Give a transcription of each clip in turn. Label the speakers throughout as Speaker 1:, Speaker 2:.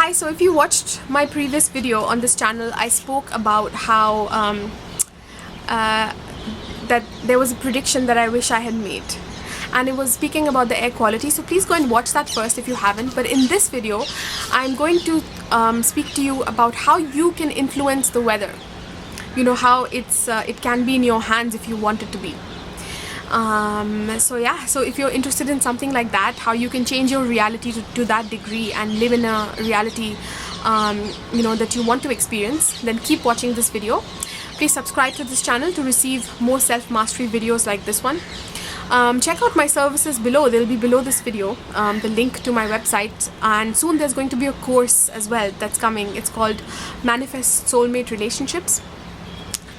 Speaker 1: Hi, so if you watched my previous video on this channel, I spoke about how that there was a prediction that I wish I had made, and it was speaking about the air quality. So please go and watch that first if you haven't. But in this video, I'm going to speak to you about how you can influence the weather. You know, how it can be in your hands if you want it to be. So if you're interested in something like that, how you can change your reality to that degree and live in a reality that you want to experience, then keep watching this video. Please subscribe to this channel to receive more self-mastery videos like this one. Check out my services below. They'll be below this video, the link to my website, and soon there's going to be a course as well that's coming. It's called Manifest Soulmate Relationships.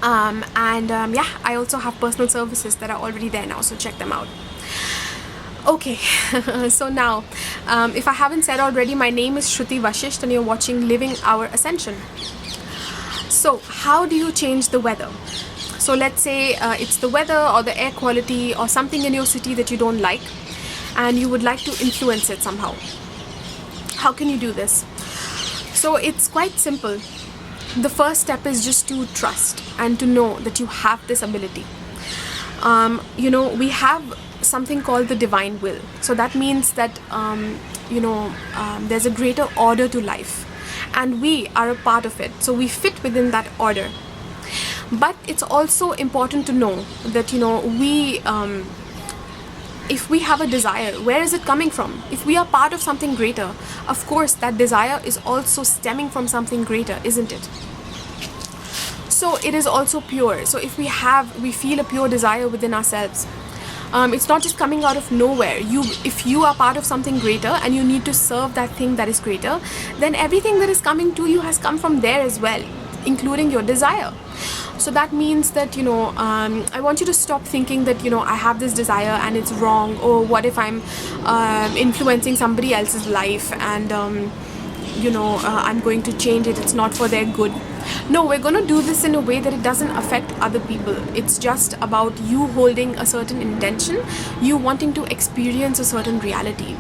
Speaker 1: I also have personal services that are already there now, so check them out. Okay, so now, if I haven't said already, my name is Shruti Vashist and you're watching Living Our Ascension. So how do you change the weather? So let's say it's the weather or the air quality or something in your city that you don't like, and you would like to influence it somehow. How can you do this? So it's quite simple. The first step is just to trust and to know that you have this ability. We have something called the divine will. So that means that, there's a greater order to life, and we are a part of it. So we fit within that order. But it's also important to know that, if we have a desire, where is it coming from? If we are part of something greater, of course that desire is also stemming from something greater, isn't it? So it is also pure. So if we feel a pure desire within ourselves, it's not just coming out of nowhere. If you are part of something greater and you need to serve that thing that is greater, then everything that is coming to you has come from there as well, including your desire. So that means that, I want you to stop thinking that, I have this desire and it's wrong, or what if I'm influencing somebody else's life and, I'm going to change it, it's not for their good. No, we're going to do this in a way that it doesn't affect other people. It's just about you holding a certain intention, you wanting to experience a certain reality.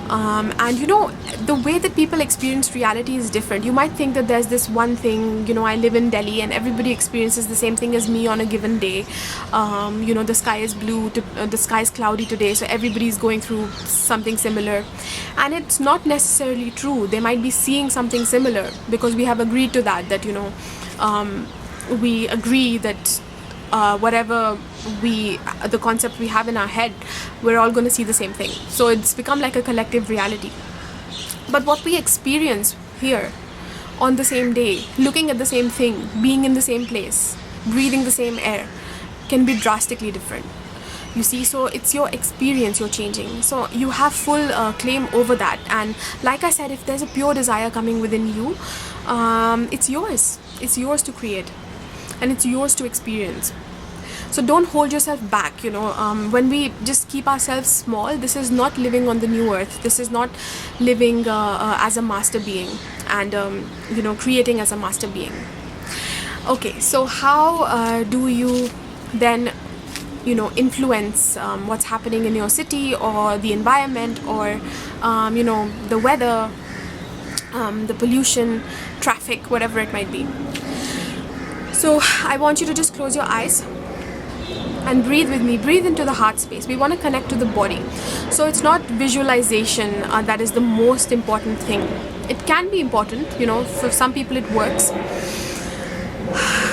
Speaker 1: The way that people experience reality is different. You might think that there's this one thing, I live in Delhi and everybody experiences the same thing as me on a given day. The sky is blue, the sky is cloudy today, so everybody's going through something similar. And it's not necessarily true. They might be seeing something similar because we have agreed to that, we agree that whatever the concept we have in our head, we're all going to see the same thing. So it's become like a collective reality. But what we experience here on the same day, looking at the same thing, being in the same place, breathing the same air, can be drastically different. You see, so it's your experience you're changing. So you have full claim over that. And like I said, if there's a pure desire coming within you, it's yours. It's yours to create. And it's yours to experience. So don't hold yourself back. When we just keep ourselves small, this is not living on the new earth. This is not living as a master being and creating as a master being. Okay, so how do you then influence what's happening in your city or the environment or the weather, the pollution, traffic, whatever it might be? So I want you to just close your eyes and breathe with me. Breathe into the heart space. We want to connect to the body. So it's not visualization that is the most important thing. It can be important, for some people it works,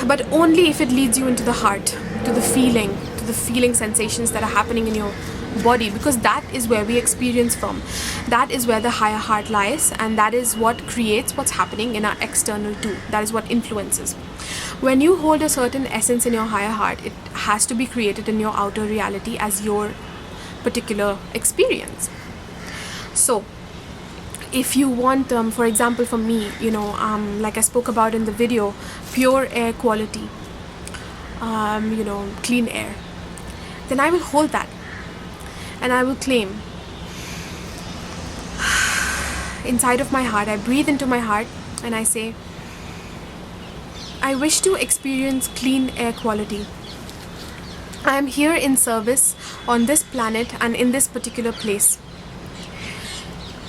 Speaker 1: but only if it leads you into the heart, to the feeling sensations that are happening in your body, because that is where we experience from. That is where the higher heart lies, and that is what creates what's happening in our external too. That is what influences. When you hold a certain essence in your higher heart, it has to be created in your outer reality as your particular experience. So if you want, for example, for me, like I spoke about in the video, pure air quality, clean air, then I will hold that and I will claim inside of my heart. I breathe into my heart and I say, I wish to experience clean air quality. I am here in service on this planet and in this particular place.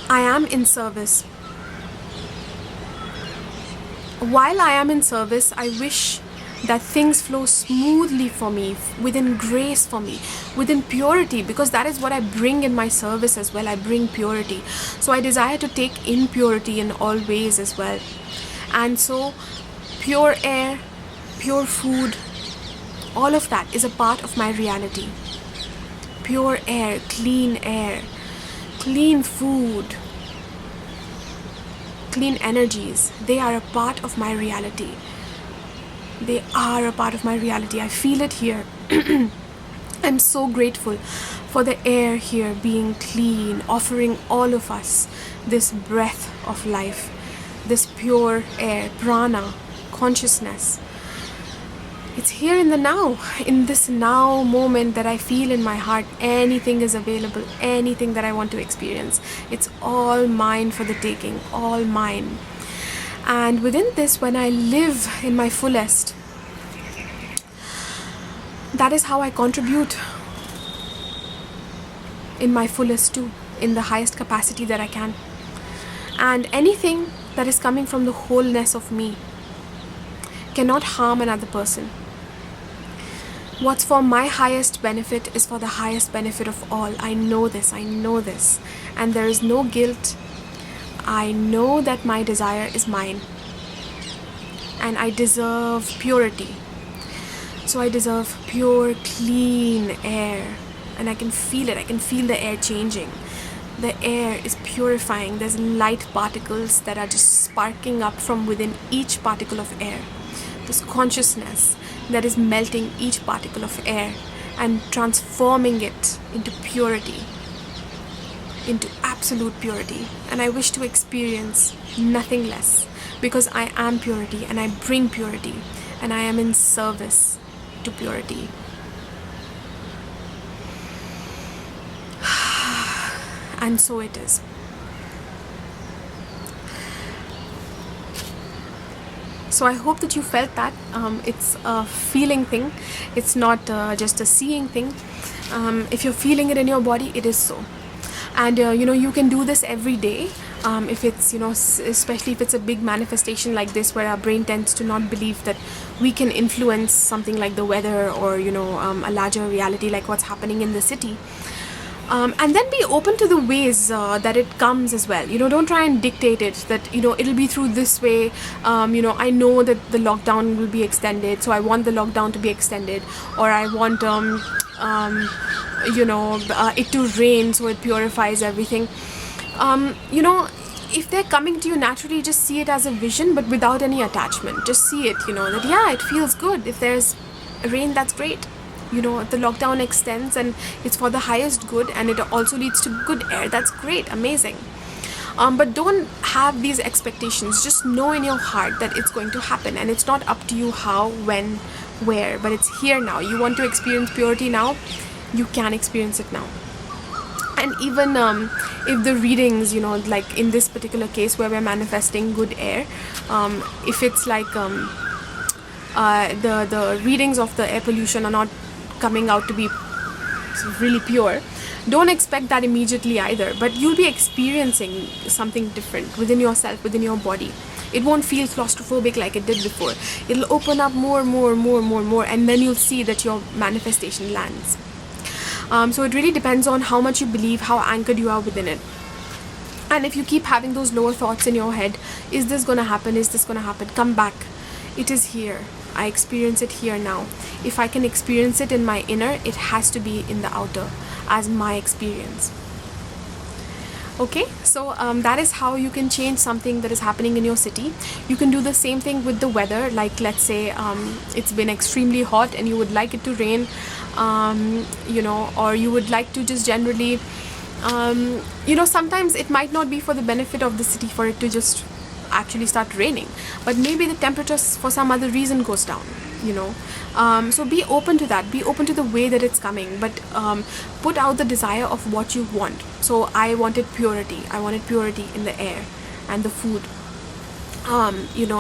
Speaker 1: I am in service. while I am in service, I wish that things flow smoothly for me, within grace for me, within purity, because that is what I bring in my service as well. I bring purity. So I desire to take in purity in all ways as well. And so pure air, pure food, all of that is a part of my reality. Pure air, clean food, clean energies, they are a part of my reality. They are a part of my reality. I feel it here. I'm so grateful for the air here being clean, offering all of us this breath of life, this pure air, prana, consciousness. It's here in the now, in this now moment that I feel in my heart. Anything is available, anything that I want to experience. It's all mine for the taking, all mine. And within this, when I live in my fullest, that is how I contribute in my fullest too, in the highest capacity that I can. And anything that is coming from the wholeness of me cannot harm another person. What's for my highest benefit is for the highest benefit of all. I know this. And there is no guilt. I know that my desire is mine. And I deserve purity. So I deserve pure, clean air. And I can feel it. I can feel the air changing. The air is purifying. There's light particles that are just sparking up from within each particle of air. This consciousness that is melting each particle of air and transforming it into purity, into absolute purity. And I wish to experience nothing less, because I am purity and I bring purity and I am in service to purity. And so it is. So I hope that you felt that. It's a feeling thing. It's not just a seeing thing. If you're feeling it in your body, it is so. And you can do this every day. If it's, especially if it's a big manifestation like this, where our brain tends to not believe that we can influence something like the weather or, a larger reality like what's happening in the city. And then be open to the ways that it comes as well. Don't try and dictate it, that, it'll be through this way. I know that the lockdown will be extended, so I want the lockdown to be extended. Or I want, it to rain so it purifies everything. If they're coming to you naturally, just see it as a vision, but without any attachment. Just see it, that, yeah, it feels good. If there's rain, that's great. The lockdown extends and it's for the highest good, and it also leads to good air. That's great, amazing. But don't have these expectations. Just know in your heart that it's going to happen, and it's not up to you how, when, where, but it's here now. You want to experience purity now, you can experience it now. And even if the readings, like in this particular case where we're manifesting good air, if it's like the readings of the air pollution are not coming out to be really pure, don't expect that immediately either, but you'll be experiencing something different within yourself, within your body. It won't feel claustrophobic like it did before. It'll open up more, and then you'll see that your manifestation lands. So it really depends on how much you believe, how anchored you are within it. And if you keep having those lower thoughts in your head, is this gonna happen, come back. It is here. I experience it here now. If I can experience it in my inner, it has to be in the outer as my experience. Okay, so that is how you can change something that is happening in your city. You can do the same thing with the weather. Like, let's say it's been extremely hot and you would like it to rain, or you would like to just generally, sometimes it might not be for the benefit of the city for it to just actually start raining, but maybe the temperature for some other reason goes down, so be open to that, be open to the way that it's coming, but put out the desire of what you want. So I wanted purity in the air and the food.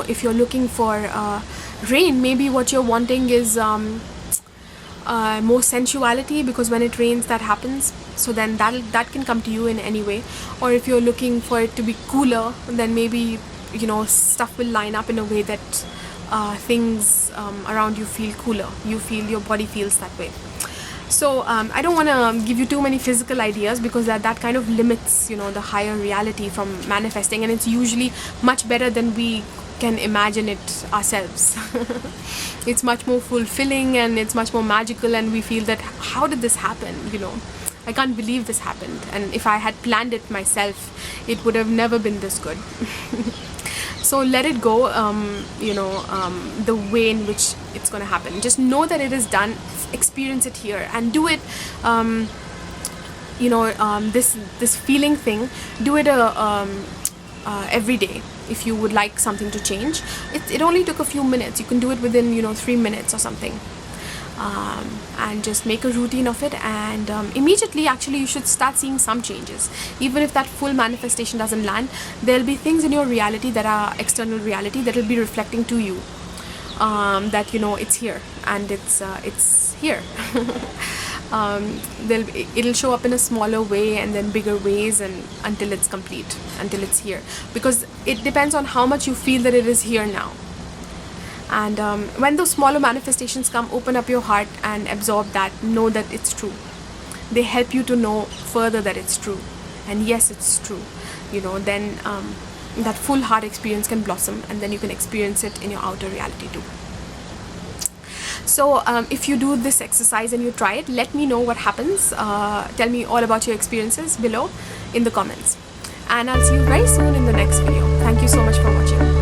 Speaker 1: If you're looking for rain, maybe what you're wanting is more sensuality, because when it rains that happens, so then that can come to you in any way. Or if you're looking for it to be cooler, then maybe stuff will line up in a way that things around you feel cooler. Your body feels that way. So I don't want to give you too many physical ideas, because that kind of limits the higher reality from manifesting, and it's usually much better than we can imagine it ourselves. It's much more fulfilling and it's much more magical, and we feel that, how did this happen? I can't believe this happened, and if I had planned it myself, it would have never been this good. So let it go, the way in which it's going to happen. Just know that it is done, experience it here, and do it, this feeling thing, do it every day. If you would like something to change, it only took a few minutes. You can do it within 3 minutes or something, and just make a routine of it, and immediately actually you should start seeing some changes. Even if that full manifestation doesn't land, there'll be things in your reality that are external reality that will be reflecting to you, that it's here, and it's here. It'll show up in a smaller way and then bigger ways, and until it's complete, until it's here, because it depends on how much you feel that it is here now. And when those smaller manifestations come, open up your heart and absorb that. Know that it's true. They help you to know further that it's true, and yes, it's true. Then that full heart experience can blossom, and then you can experience it in your outer reality too. So if you do this exercise and you try it, let me know what happens. Tell me all about your experiences below in the comments, and I'll see you very soon in the next video. Thank you so much for watching.